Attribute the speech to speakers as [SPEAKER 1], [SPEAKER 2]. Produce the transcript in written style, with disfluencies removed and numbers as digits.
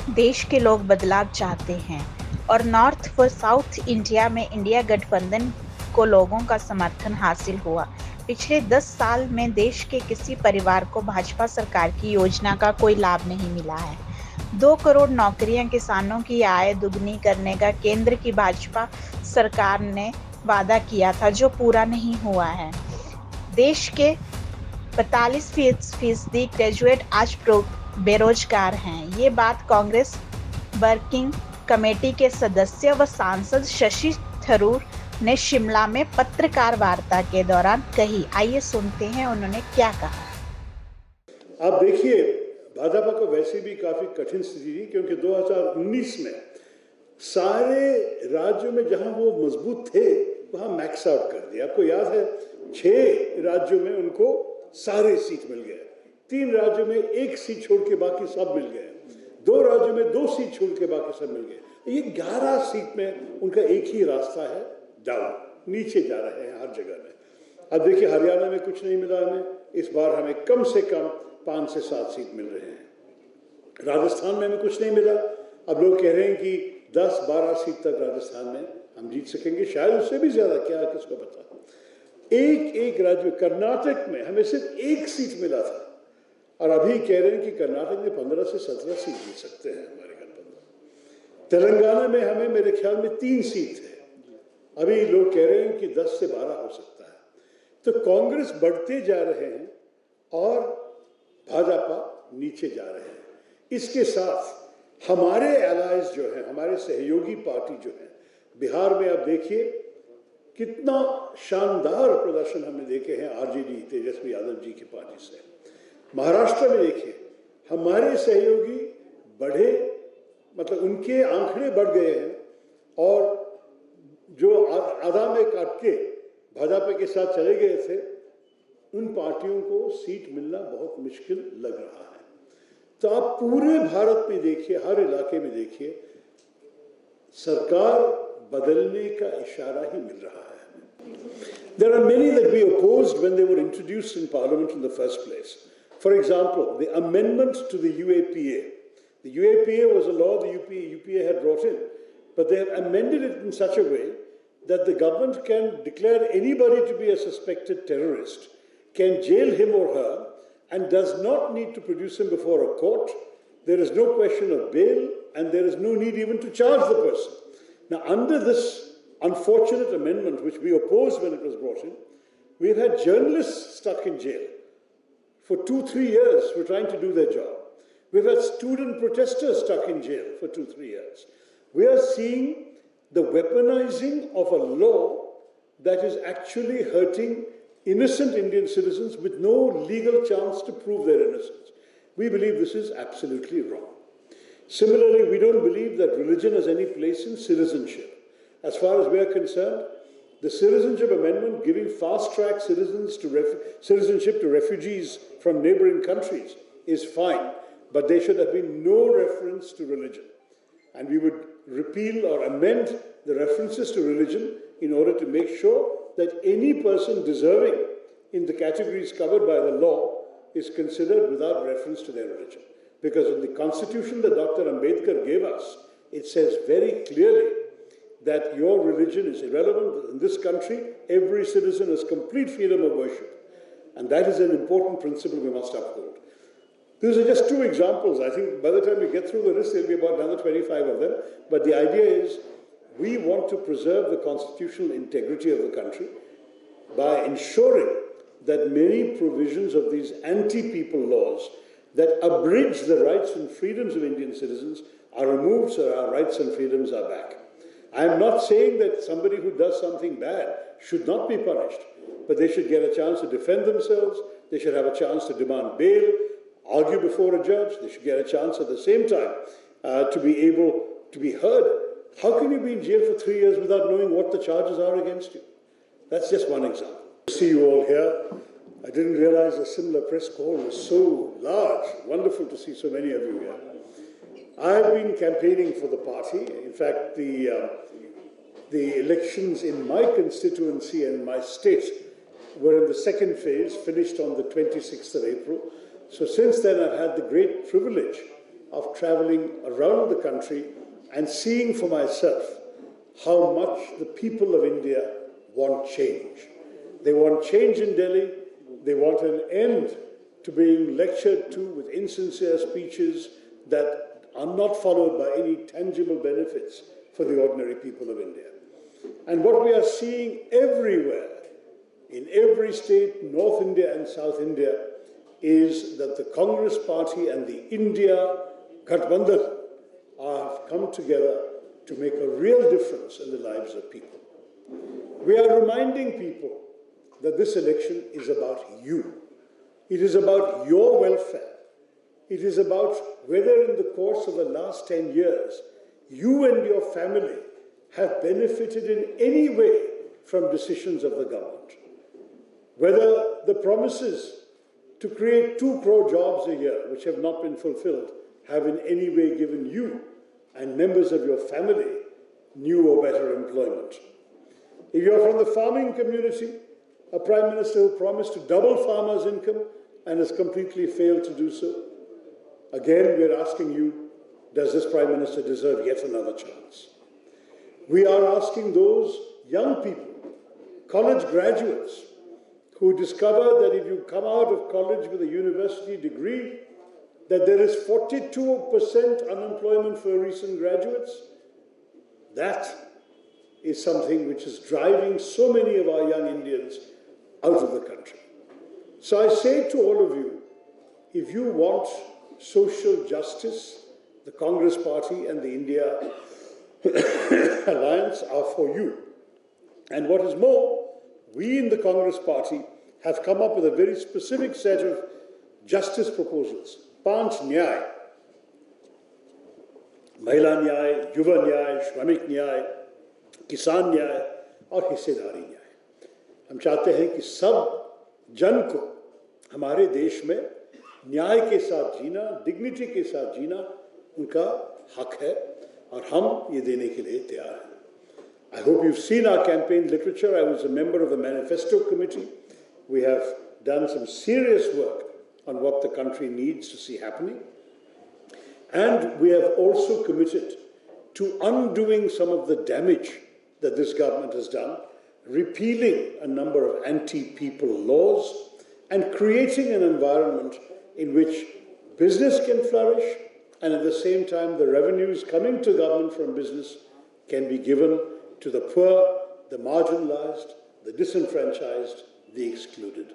[SPEAKER 1] देश के लोग बदलाव चाहते हैं और नॉर्थ व साउथ इंडिया में इंडिया गठबंधन को लोगों का समर्थन हासिल हुआ। पिछले 10 साल में देश के किसी परिवार को भाजपा सरकार की योजना का कोई लाभ नहीं मिला है। 2 करोड़ नौकरियां, किसानों की आय दुगनी करने का केंद्र की भाजपा सरकार ने वादा किया था, जो पूरा नहीं हुआ है। देश के 45% ग्रेजुएट आज बेरोजगार हैं। ये बात कांग्रेस वर्किंग कमेटी के सदस्य व सांसद शशि थरूर ने शिमला में पत्रकार वार्ता के दौरान कही। आइए सुनते हैं उन्होंने क्या कहा।
[SPEAKER 2] आप देखिए, भाजपा को वैसे भी काफी कठिन स्थिति थी, क्योंकि 2019 में सारे राज्यों में जहां वो मजबूत थे वहां मैक्स आउट कर दिया। आपको याद है, 6 राज्यों में उनको सारे सीट मिल गए, 3 राज्यों में 1 सीट छोड़ के बाकी सब मिल गए, 2 राज्यों में 2 सीट छोड़ के बाकी सब मिल गए। ये 11 सीट में उनका एक ही रास्ता है, डाउन, नीचे जा रहे हैं हर जगह में। अब देखिए, हरियाणा में कुछ नहीं मिला हमें, इस बार हमें कम से कम 5 से 7 सीट मिल रहे हैं। राजस्थान में हमें कुछ नहीं मिला, अब लोग कह रहे हैं कि 10-12 सीट तक राजस्थान में हम जीत सकेंगे, शायद उससे भी ज्यादा, क्या किसको पता। एक राज्य, कर्नाटक में हमें सिर्फ 1 सीट मिला था और अभी कह रहे हैं कि कर्नाटक में 15 से 17 सीट जीत सकते हैं हमारे गठबंधन। तेलंगाना में हमें, मेरे ख्याल में 3 सीट है, अभी लोग कह रहे हैं कि 10 से 12 हो सकता है। तो कांग्रेस बढ़ते जा रहे हैं और भाजपा नीचे जा रहे हैं। इसके साथ हमारे एलाइज जो हैं, हमारे सहयोगी पार्टी जो है, बिहार में आप देखिए कितना शानदार प्रदर्शन हमने देखे हैं आरजेडी तेजस्वी यादव जी की पार्टी से। महाराष्ट्र में देखिए, हमारे सहयोगी बढ़े, मतलब उनके आंकड़े बढ़ गए हैं और जो आधा में काट के भाजपा के साथ चले गए थे, उन पार्टियों को सीट मिलना बहुत मुश्किल लग रहा है। तो आप पूरे भारत में देखिए, हर इलाके में देखिए, सरकार बदलने का इशारा ही मिल रहा है। There are many that we opposed when they were introduced in Parliament in the first place. For example, the amendment to the UAPA. The UAPA was a law the UPA had brought in, but they have amended it in such a way that the government can declare anybody to be a suspected terrorist, can jail him or her, and does not need to produce him before a court. There is no question of bail, and there is no need even to charge the person. Now, under this unfortunate amendment, which we opposed when it was brought in, we've had journalists stuck in jail for 2-3 years for trying to do their job. We've had student protesters stuck in jail for 2-3 years. We are seeing the weaponizing of a law that is actually hurting innocent Indian citizens with no legal chance to prove their innocence. We believe this is absolutely wrong. Similarly, we don't believe that religion has any place in citizenship. As far as we are concerned, the Citizenship Amendment giving fast-track citizenship to refugees from neighboring countries is fine, but there should have been no reference to religion. And we would repeal or amend the references to religion in order to make sure that any person deserving in the categories covered by the law is considered without reference to their religion. Because in the constitution that Dr. Ambedkar gave us, it says very clearly that your religion is irrelevant. In this country, every citizen has complete freedom of worship. And that is an important principle we must uphold. These are just 2 examples. I think by the time we get through the list, there'll be about another 25 of them. But the idea is we want to preserve the constitutional integrity of the country by ensuring that many provisions of these anti-people laws that abridge the rights and freedoms of Indian citizens are removed so our rights and freedoms are back. I am not saying that somebody who does something bad should not be punished, but they should get a chance to defend themselves, they should have a chance to demand bail, argue before a judge, they should get a chance at the same time to be able to be heard. How can you be in jail for 3 years without knowing what the charges are against you? That's just one example. To see you all here. I didn't realize a similar press call was so large. Wonderful to see so many of you here. I've been campaigning for the party. In fact, the elections in my constituency and my state were in the second phase, finished on the 26th of April. So since then, I've had the great privilege of traveling around the country and seeing for myself how much the people of India want change. They want change in Delhi. They want an end to being lectured to with insincere speeches that are not followed by any tangible benefits for the ordinary people of India. And what we are seeing everywhere, in every state, North India and South India, is that the Congress Party and the India Gathbandhan have come together to make a real difference in the lives of people. We are reminding people that this election is about you. It is about your welfare. It is about whether in the course of the last 10 years, you and your family have benefited in any way from decisions of the government. Whether the promises to create 2 crore jobs a year, which have not been fulfilled, have in any way given you and members of your family new or better employment. If you're from the farming community, a Prime Minister who promised to double farmers' income and has completely failed to do so, again, we're asking you, does this Prime Minister deserve yet another chance? We are asking those young people, college graduates, who discover that if you come out of college with a university degree, that there is 42% unemployment for recent graduates. That is something which is driving so many of our young Indians out of the country. So I say to all of you, if you want social justice, the Congress Party and the India Alliance are for you. And what is more, we in the Congress Party have come up with a very specific set of justice proposals. 5 न्याय, महिला न्याय, युवा न्याय, श्रमिक न्याय, किसान न्याय और हिस्सेदारी न्याय। हम चाहते हैं कि सब जन को हमारे देश में न्याय के साथ जीना, डिग्निटी के साथ जीना उनका हक है और हम ये देने के लिए तैयार हैं। I hope you've seen our campaign literature. I was a member of the Manifesto Committee. We have done some serious work on what the country needs to see happening. And we have also committed to undoing some of the damage that this government has done, repealing a number of anti-people laws, and creating an environment in which business can flourish, and at the same time the revenues coming to government from business can be given to the poor, the marginalized, the disenfranchised, the excluded.